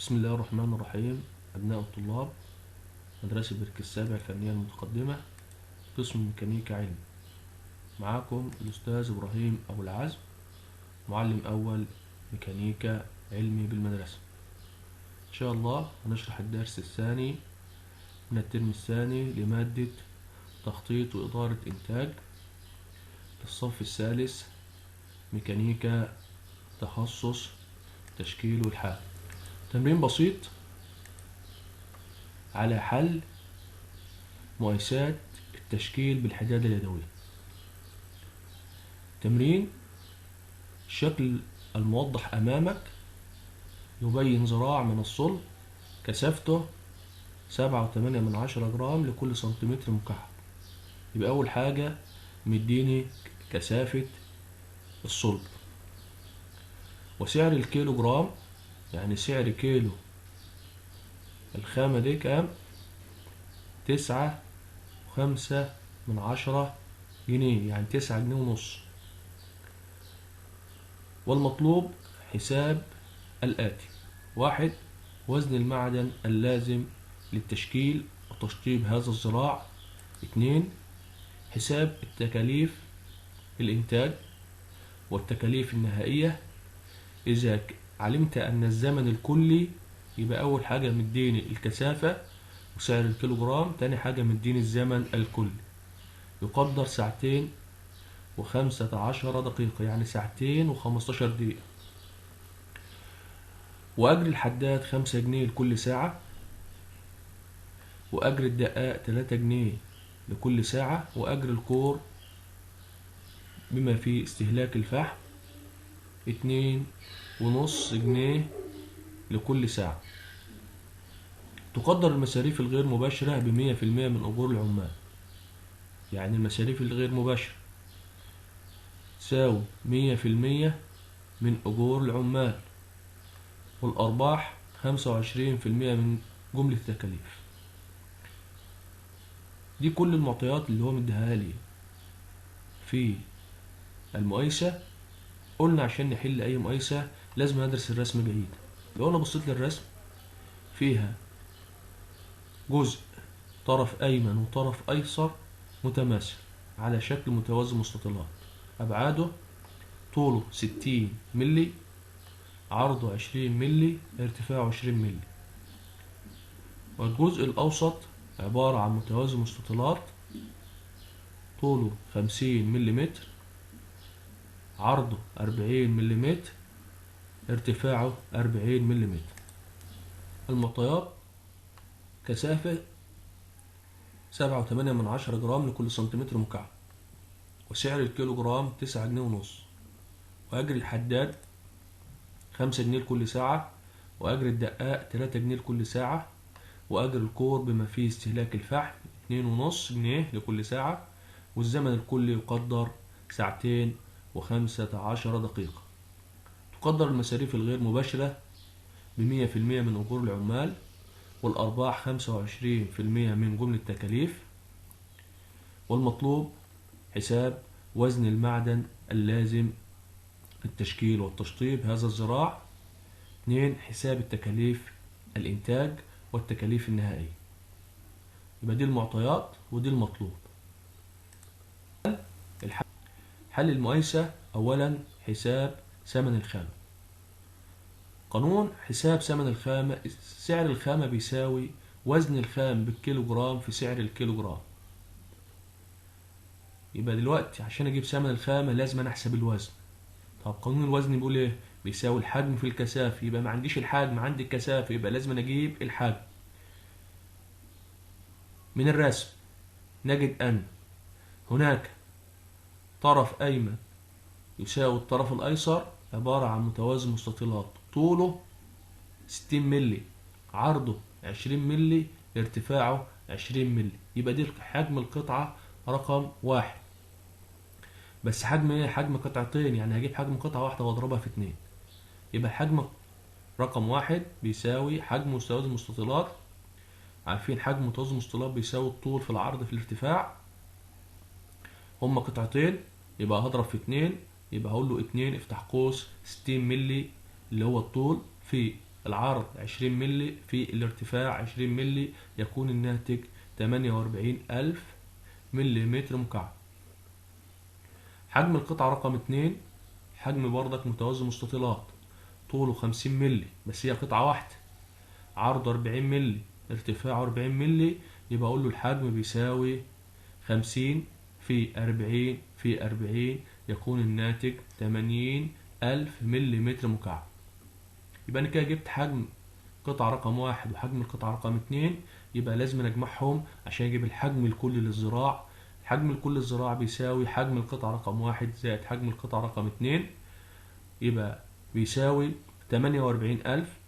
بسم الله الرحمن الرحيم. أبناء الطلاب، مدرسة برك السابع الفنية المتقدمة، قسم ميكانيكا علم. معاكم الأستاذ إبراهيم أبو العزم، معلم أول ميكانيكا علمي بالمدرسة. إن شاء الله هنشرح الدرس الثاني من الترم الثاني لمادة تخطيط وإدارة إنتاج للصف الثالث، ميكانيكا تخصص تشكيل والحال. تمرين بسيط على حل مقايسات التشكيل بالحدادة اليدوية. تمرين: الشكل الموضح أمامك يبين ذراع من الصلب كثافته 7.8 جرام لكل سنتيمتر مكعب. يبقى أول حاجة مديني كثافة الصلب، وسعر الكيلو جرام، يعني سعر كيلو الخامة دي كام؟ 9.5 جنيه، يعني 9 جنيه ونص. والمطلوب حساب الآتي: 1. وزن المعدن اللازم للتشكيل وتشطيب هذا الذراع. 2. حساب التكاليف الإنتاج والتكاليف النهائية. إذا علمت أن الزمن الكلي، يبقى أول حاجة مديني الكثافة وسعر الكيلوغرام، تاني حاجة مديني الزمن الكلي، يقدر 2:15 دقيقة، يعني 2:15 دقيقة. وأجر الحداد 5 جنيه لكل ساعة، وأجر الدقاق 3 جنيه لكل ساعة، وأجر الكور بما فيه استهلاك الفحم 2.5 جنيه لكل ساعة. تقدر المصاريف الغير مباشرة ب100% من أجور العمال، يعني المصاريف الغير مباشرة تساوي 100% من أجور العمال، والأرباح 25% من جملة التكاليف. دي كل المعطيات اللي هو مديها لي في المقايسة. قلنا عشان نحل أي مقايسة لازم ندرس الرسم بعيد. لو أنا بصيت للرسم فيها جزء طرف أيمن وطرف أيسر متماثل على شكل متوازي مستطيلات، أبعاده طوله 60 ملي، عرضه 20 ملي، ارتفاعه 20 ملي. والجزء الأوسط عبارة عن متوازي مستطيلات طوله 50 مليمتر، عرضه 40 مليمتر، ارتفاعه 40 مليمتر. المعطيات: كثافة 7.8 جرام لكل سنتيمتر مكعب، وسعر الكيلو جرام 9 جنيه ونص، وأجر الحداد 5 جنيه لكل ساعة، وأجر الدقاق 3 جنيه لكل ساعة، وأجر الكور بما فيه استهلاك الفحم 2.5 جنيه لكل ساعة، والزمن الكلي يقدر 2:15 دقيقة. تقدر المصاريف الغير مباشرة ب100% من أجور العمال، والأرباح 25% من جملة التكاليف. والمطلوب حساب وزن المعدن اللازم للتشكيل والتشطيب هذا الذراع. 2. حساب التكاليف الإنتاج والتكاليف النهائية. يبقى دي المعطيات ودي المطلوب. حل المقايسة: أولا حساب ثمن الخامة. قانون حساب ثمن الخامة: سعر الخامة بيساوي وزن الخام بالكيلو جرام في سعر الكيلو جرام. يبقى دلوقتي عشان أجيب ثمن الخامة لازم أنا أحسب الوزن. طب قانون الوزن بيقول إيه؟ بيساوي الحجم في الكثافة. يبقى ما عنديش الحجم، عندي الكثافة، يبقى لازم أنا أجيب الحجم. من الرسم نجد أن هناك طرف أيمن يساوي الطرف الأيسر، عبارة عن متوازي مستطيلات طوله 60 ملي، عرضه 20 ملي، ارتفاعه 20 ملي. يبقى دي حجم القطعة رقم 1. بس حجم ايه؟ حجم قطعتين، يعني هجيب حجم قطعة واحدة واضربها في 2. يبقى حجم رقم 1 بيساوي حجم متوازي المستطيلات. عارفين حجم متوازي المستطيلات بيساوي الطول في العرض في الارتفاع. هما قطعتين، يبقى هضرب في 2. يبقى هقول له 2 افتح قوس 60 ملي اللي هو الطول في العرض 20 ملي في الارتفاع 20 ملي، يكون الناتج 48,000 مليمتر مكعب. حجم القطعة رقم 2 حجم بردك متوازي مستطيلات، طوله 50 ملي بس هي قطعة واحدة، عرضه 40 ملي، ارتفاعه 40 ملي، يبقى أقول له الحجم بيساوي 50 في 40 في 40، يكون الناتج 80,000 مليمتر مكعب. يبقى أنا كده جبت حجم قطعة رقم 1 وحجم القطعة رقم 2، يبقى لازم أجمعهم عشان أجيب الحجم الكلي للذراع. حجم الكل الذراع بيساوي حجم القطعة رقم 1 زائد حجم القطعة رقم 2، يبقى بيساوي 48,000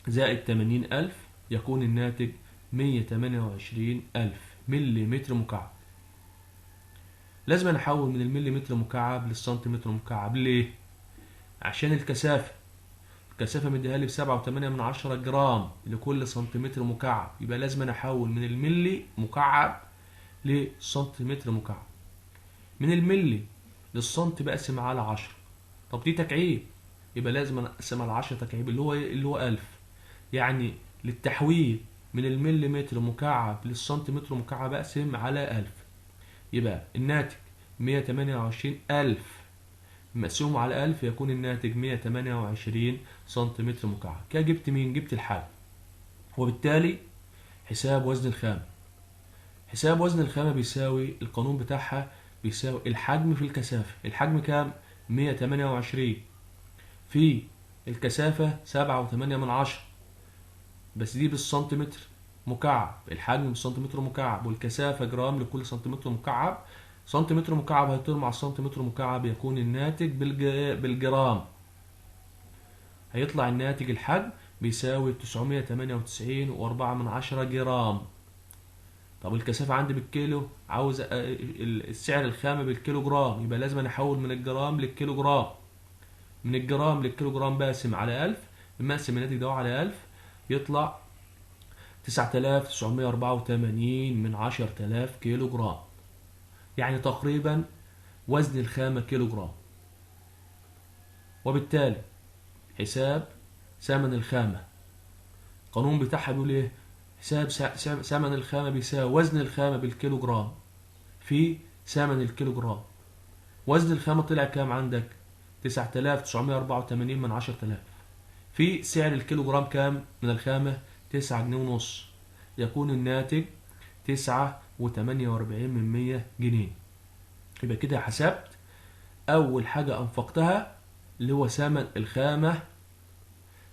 زائد 80,000، يكون الناتج 128,000 مليمتر مكعب. لازم نحول من المليمتر مكعب للسنتيمتر مكعب. ليه؟ عشان الكثافة مديها لي ب7.8 جرام لكل سنتيمتر مكعب، يبقى لازم نحول من الملي مكعب لسنتيمتر مكعب. من الملي للسنتي بقسم على 10. طب دي تكعيب، يبقى لازم اقسم على 10 تكعيب اللي هو 1000. يعني للتحويل من المليمتر مكعب للسنتيمتر مكعب اقسم على 1000، يبقى الناتج 128,000 مقسوم على 1000، يكون الناتج 128 سنتيمتر مكعب. كده جبت مين؟ جبت الحجم. وبالتالي حساب وزن الخامة، حساب وزن الخامة بيساوي القانون بتاعها بيساوي الحجم في الكثافة. الحجم كام؟ 128 في الكثافة 7.8، بس دي بالسنتيمتر مكعب، الحجم بالسنتيمتر مكعب، والكثافة جرام لكل سنتيمتر مكعب. سنتيمتر مكعب هيطير مع السنتيمتر مكعب، يكون الناتج بالجرام. هيطلع الناتج الحجم بيساوي 998.4 جرام. طب الكثافة عندي بالكيلو، عاوز السعر الخامة بالكيلو جرام، يبقى لازم احول من الجرام للكيلو جرام. من الجرام للكيلو جرام بقسم على 1000، لما اقسم الناتج ده على 1000 يطلع 9984 من 10,000 كيلو جرام، يعني تقريبا وزن الخامة كيلو جرام. وبالتالي حساب ثمن الخامة، القانون بتاعها بيقول ايه؟ حساب ثمن الخامة بيساوي وزن الخامة بالكيلو جرام في ثمن الكيلو جرام. وزن الخامة طلع كام عندك؟ 9984 من 10,000 في سعر الكيلو جرام كام من الخامة؟ 9 جنيه ونص، يكون الناتج 9.48 جنيه. يبقى كده حسبت أول حاجة أنفقتها اللي هو ثمن الخامة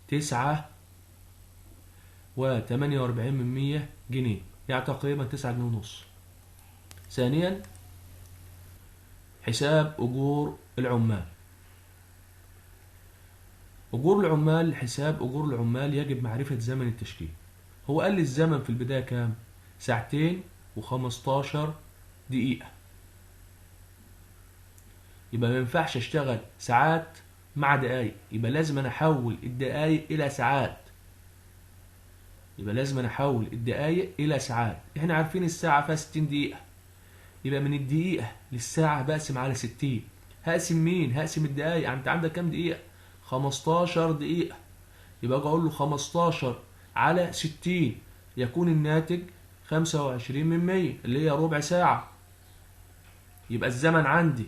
9.48 جنيه، يعني تقريبا 9 جنيه ونص. ثانيا حساب أجور العمال. أجور العمال، حساب أجور العمال يجب معرفة زمن التشغيل. هو قال لي الزمن في البداية كام؟ 2:15. يبقى ما ينفعش اشتغل ساعات مع دقايق، يبقى لازم انا احول الدقايق الى ساعات. احنا عارفين الساعة فيها 60 دقيقة، يبقى من الدقيقة للساعة بقسم على 60. هقسم مين؟ هقسم الدقايق. انت عندك كام دقيقة؟ 15 دقيقة، يبقى اجي اقول له 15 على 60، يكون الناتج 25% اللي هي ربع ساعة. يبقى الزمن عندي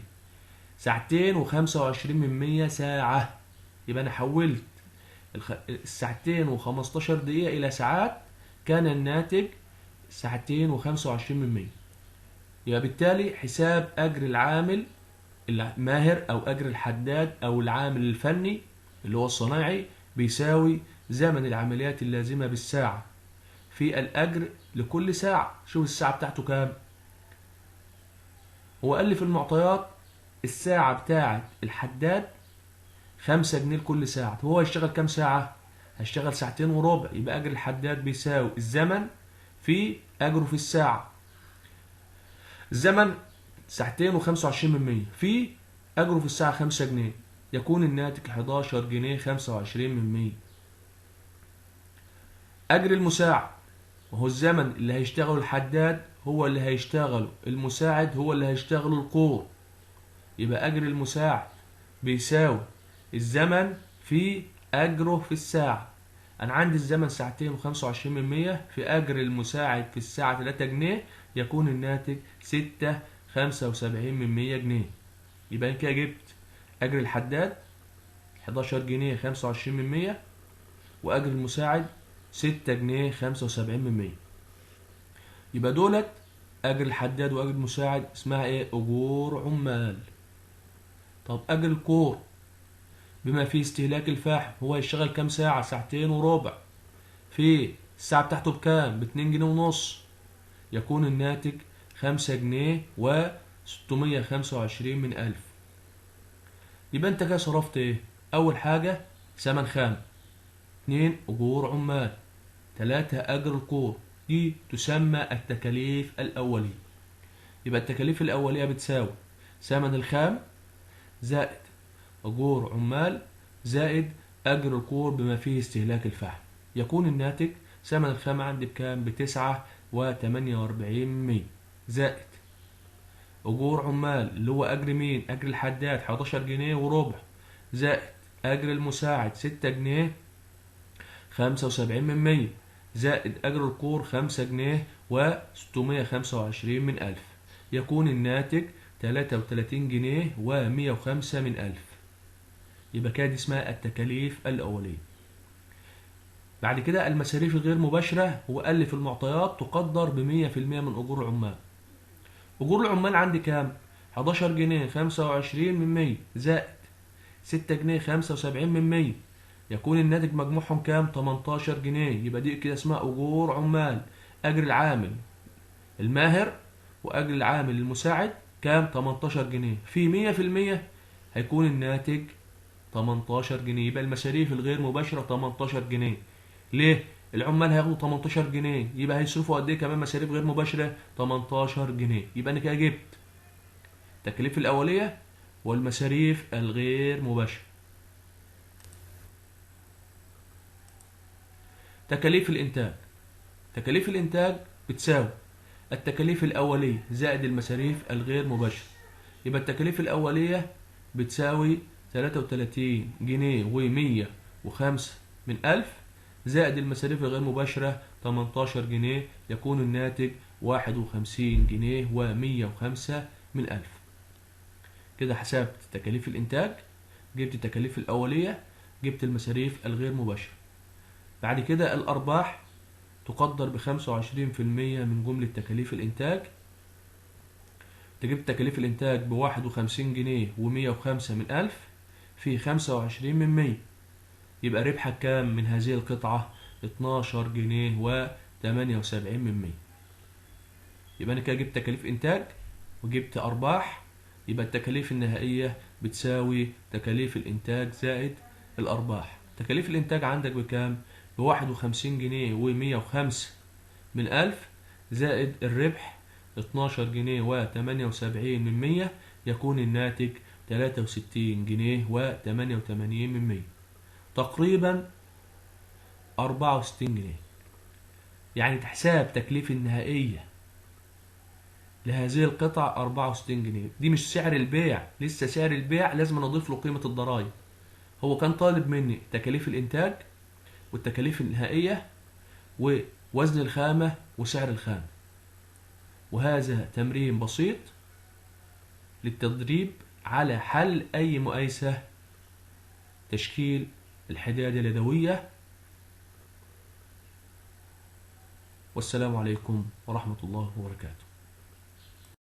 2:25 ساعة. يبقى أنا حولت ال2:15 إلى ساعات، كان الناتج 2:25. يبقى بالتالي حساب أجر العامل الماهر أو أجر الحداد أو العامل الفني اللي هو الصنايعي بيساوي زمن العمليات اللازمة بالساعة في الأجر لكل ساعة. شوف الساعة بتاعته كام؟ هو قال لي في المعطيات الساعة بتاعت الحداد 5 جنيه لكل ساعة. هو هيشتغل كام ساعة؟ هيشتغل 2:15، يبقى أجر الحداد بيساوي الزمن في أجره في الساعة. الزمن 2:25 في أجره في الساعة 5 جنيه، يكون الناتج 11.25 جنيه. أجر المساعد، وهو الزمن اللي هيشتغله الحداد هو اللي هيشتغله المساعد، هو اللي هيشتغله القور. يبقى أجر المساعد بيساوي الزمن في أجره في الساعة. أنا عندي الزمن ساعتين و25 من 100، في أجر المساعد في الساعة 3 جنيه، يكون الناتج 6.75 من 100 جنيه. يبقى أنا كده جبت أجر الحداد 11 جنيه 25 من 100، وأجر المساعد 6 جنيه 75 من 100. يبقى دولت أجر الحداد وأجر المساعد اسمها إيه؟ أجور عمال. طب أجر الكور بما فيه استهلاك الفحم، هو يشتغل كام ساعة؟ ساعتين وربع. في الساعة بتاعته بكام؟ ب2 جنيه ونص، يكون الناتج 5 جنيه و625 من 1000. يبقى انت كده صرفت ايه؟ أول حاجة ثمن خام، 2 أجور عمال، 3 أجر الكور. دي تسمى التكاليف الأولية. يبقى التكاليف الأولية بتساوي ثمن الخام زائد أجور عمال زائد أجر الكور بما فيه استهلاك الفحم. يكون الناتج ثمن الخام عندي بكام؟ ب9.48 زائد أجور عمال اللي هو أجر مين؟ أجر الحداد 11 جنيه وربع، زائد أجر المساعد 6 جنيه 75 من 100، زائد أجر الكور 5 جنيه و625 من 1000. يكون الناتج 33 جنيه و105 من 1000. يبقى كده دي اسمها التكاليف الأولية. بعد كده المصاريف الغير مباشرة، هو قال لي في المعطيات تقدر ب100% من أجور العمال. أجور العمال عندي كام؟ 11 جنيه 25 من 100 زائد 6 جنيه 75 من 100، يكون الناتج مجموعهم كام؟ 18 جنيه. يبقى دي كده اسمها أجور عمال. أجر العامل الماهر وأجر العامل المساعد كام؟ 18 جنيه. في 100% هيكون الناتج 18 جنيه. يبقى المصاريف الغير مباشرة 18 جنيه. ليه؟ العمال هياخدوا 18 جنيه، يبقى هيصرفوا قد ايه كمان مصاريف غير مباشرة؟ 18 جنيه. يبقى انا كده جبت التكاليف الأولية والمصاريف الغير مباشرة. تكاليف الإنتاج. تكاليف الإنتاج بتساوي التكاليف الأولية زائد المصاريف الغير مباشرة. يبقى التكاليف الأولية بتساوي 33 جنيه و105 من 1000 زائد المصاريف الغير مباشرة 18 جنيه، يكون الناتج 51 جنيه و105 من 1000. كده حسبت تكاليف الإنتاج، جبت التكاليف الأولية، جبت المصاريف الغير مباشرة. بعد كده الأرباح تقدر ب25% من جملة تكاليف الإنتاج. تجيب تكاليف الإنتاج ب51 جنيه و105 من 1000 في 25 من 100، يبقى ربحك كام من هذه القطعة؟ 12 جنيه و78 من 100. يبقى أنا كده جبت تكاليف إنتاج وجبت أرباح، يبقى التكاليف النهائية بتساوي تكاليف الإنتاج زائد الأرباح. تكاليف الإنتاج عندك بكام؟ ب51 جنيه و105 من 1000 زائد الربح 12 جنيه و78 من 100، يكون الناتج 63 جنيه و88 من 100، تقريبا 64 جنيه. يعني تحساب تكلفة النهائية لهذه القطع 64 جنيه. دي مش سعر البيع، لسه سعر البيع لازم نضيف له قيمة الضرائب. هو كان طالب مني تكاليف الإنتاج والتكاليف النهائية ووزن الخامة وسعر الخامة. وهذا تمرين بسيط للتدريب على حل أي مقايسة تشكيل الحداد اليدوية. والسلام عليكم ورحمة الله وبركاته.